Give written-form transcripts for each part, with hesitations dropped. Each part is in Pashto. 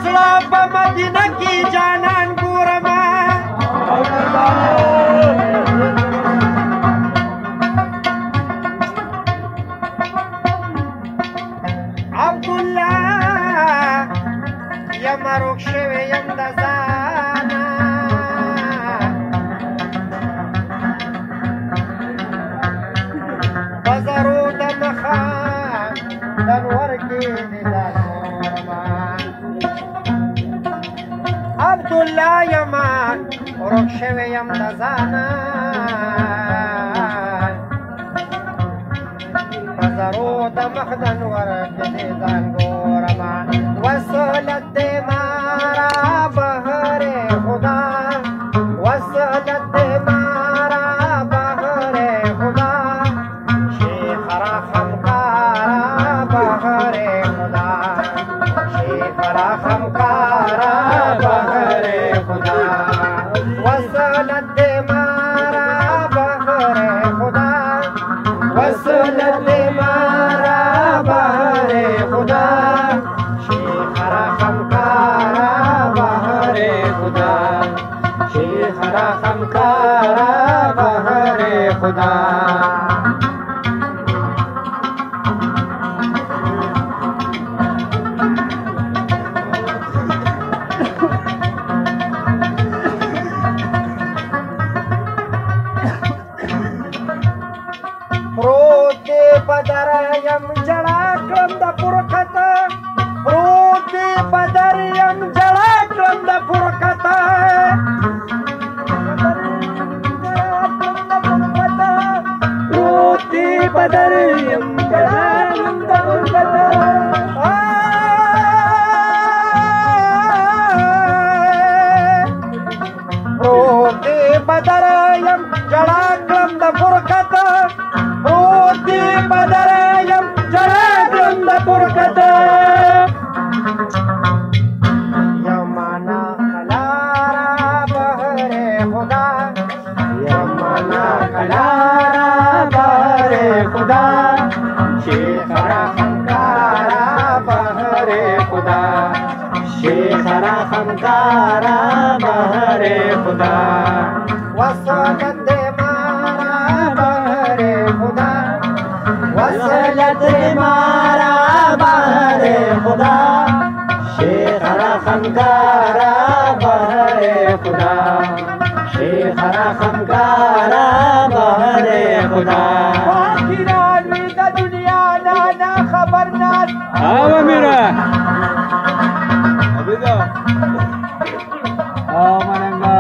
زړه په مدینه کې جانان ګورما عبدالله یم روغ شوی یم د ځانه په زرو د مخه د انور کې د عبدالله یم روغ شوی یم د ځانه په زرو د مخ د انور کې د ځان ګورما وصلت دې مارا بهر خدا وصلت دې مارا بهر خدا شیخ رحم کارا بهر خدا شیخ رحم کارا بهر خدا وصلت دې مارا بهر خدا وصلت دې مارا بهر خدا شیخ رحم کارا بهر خدا شیخ رحم کارا بهر خدا پروت دی بدر یم جړا کړم د پرکت پروت دی بدر یم جړا کړم د پرکت پروت دی بدر یم جړا کړم د پرکت پروت دی بدر یم جړا کړم د پرکت بدرایم جراگرم دا پرکت یمانا کلارا بہر خدا یمانا کلارا بہر خدا شیخ رحم کارا بہر خدا شیخ رحم کارا بہر خدا وصلت دے مارا بہر خدا وصلت مارا بہر خدا شیخ رحم کارا بہر خدا شیخ رحم کارا بہر خدا واخیران وی دا دنیا نانا خبرناس آو میرا ابھی دا آو مننگا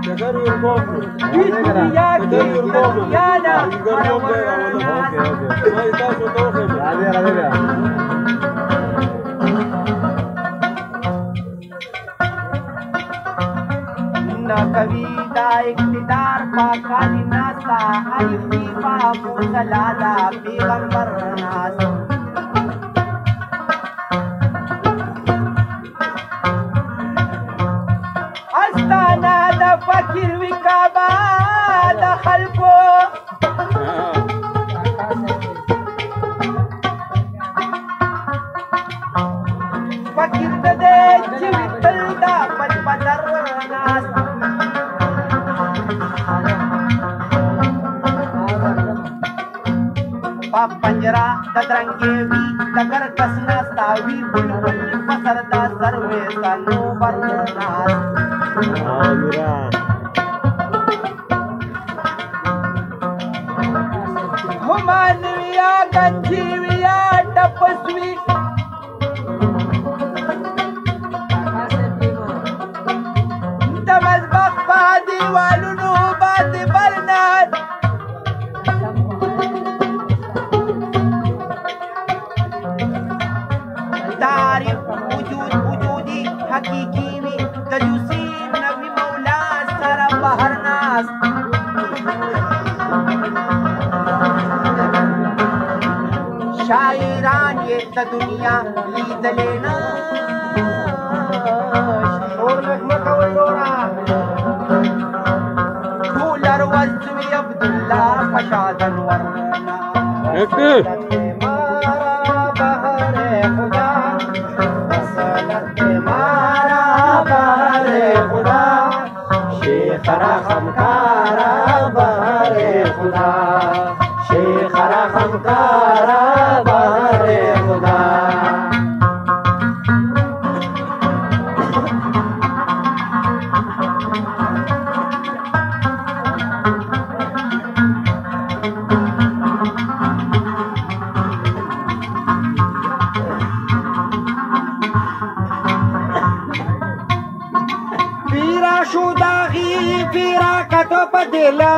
جگر ورکوم دنیا کی دنیانا کبھی دا اقتدار پاکانی ناسا حریفی پاکو سلالا پیغمبر ناسا استانا دا فکر وی کعبہ دا خلقو فکر دا دے چوی تل دا پچ بدر ناس پا پنجرا دا درنگے وی دگر کس ناستا وی بلبل پسر دا سروے سنو بر ناس همانویا گنجیویا ٹپسوی دمزبخ بادی والونو بادی برنان تاریخ وجودی حقیقی وی تجوسی نبی مولا سر بہر ناس شاعران یہ دا دنیا لید لینا شور نغمہ کوئی دورا کولر وزوی عبداللہ پشادن ورنا مارا بہر خدا وصلت مارا خدا شیخ رحمکارا بہر خدا फिरा शुदाही फिरा कद बदला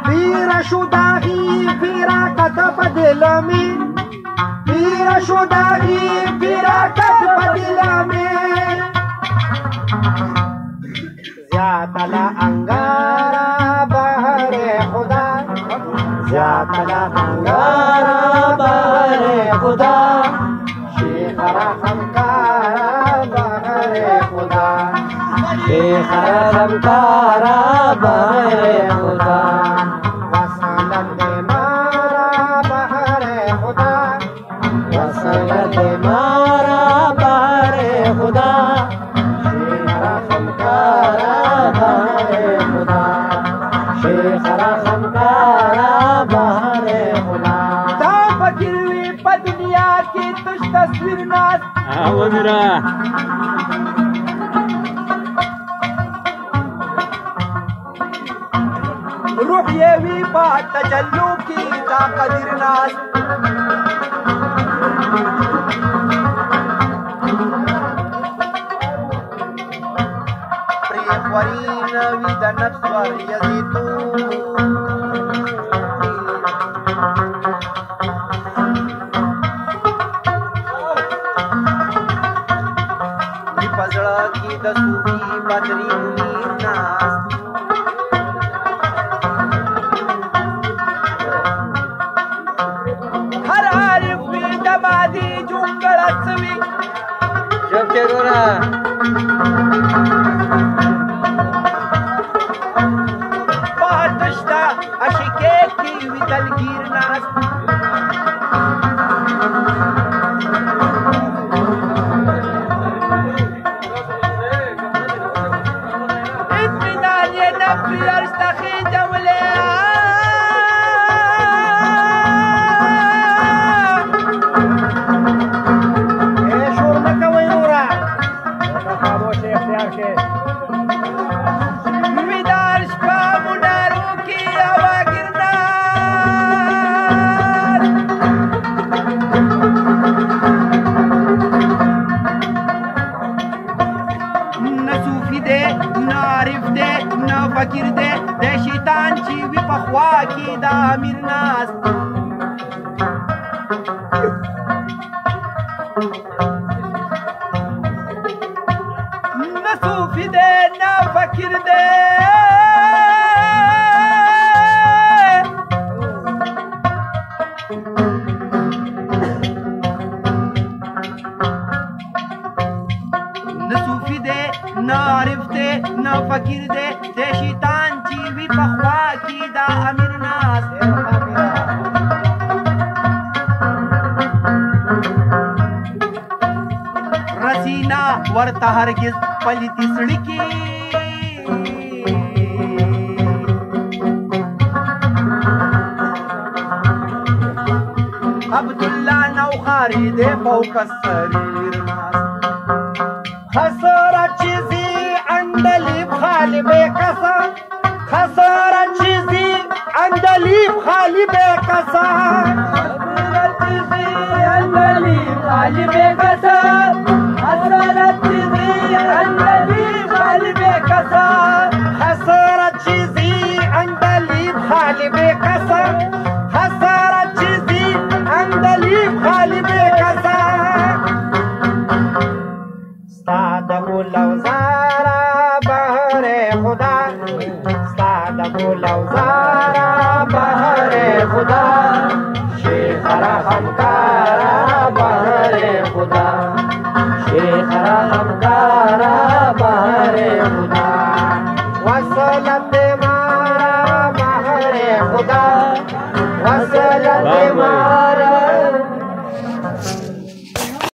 फिरा शुदाही फिरा कद बदला फिरा शुदाही फिरा कद बदला ज्यादा अंगारा बहरे खुदा ज्यादा अंगारा बहरे खुदा शेख रहमकारा बहरे खुदा शेख रहमकारा बहरे खुदा वसलत मारा बहरे खुदा वसलत मारा बहरे खुदा शेख रहमकारा बहरे खुदा शेख रहमकारा बहरे खुदा दा फकीरी दुनिया की तुझ तस्वीर नाज वो मेरा रूह ये भी बात तजल्लू की दा कदर नाज प्रिय वरीन विद नफ्स वर यजीतू फजड़ा की दसूकी बदरी मुनीर नास हर आरिफ में दमादी जुंगलसवी जब के गोरा पातश्ता अशिके की विदलगीर नास फकीर दे शैतान ची भी पखवा की दा अमीर नास न सूफी दे न फकीर दे न सूफी दे न आरिफ दे न फकीर दे शैतान चीवी पखवा की दा अमीर नास रसीना वर्ता हरगिज पलिती सड़की अब्दुल्ला नौखारी दे फौका सरीर नास खसरा चीजी अंडली खाली बेकसा खसरा चीजी अंडली खाली बेकसा खसरा चीजी अंडली खाली बेकसा खसरा चीजी अंडली खाली बेकसा खसरा चीजी अंडली खाली बेकसा खसरा चीजी अंडली खाली बेकसा सादा बुलौजारा बहरे खुदा सादा बुलौजारा बहरे खुदा शेख रहमकारा बहरे खुदा शेख रहमकारा बहरे खुदा वसलत मारा बहरे खुदा हसला बाय बाय.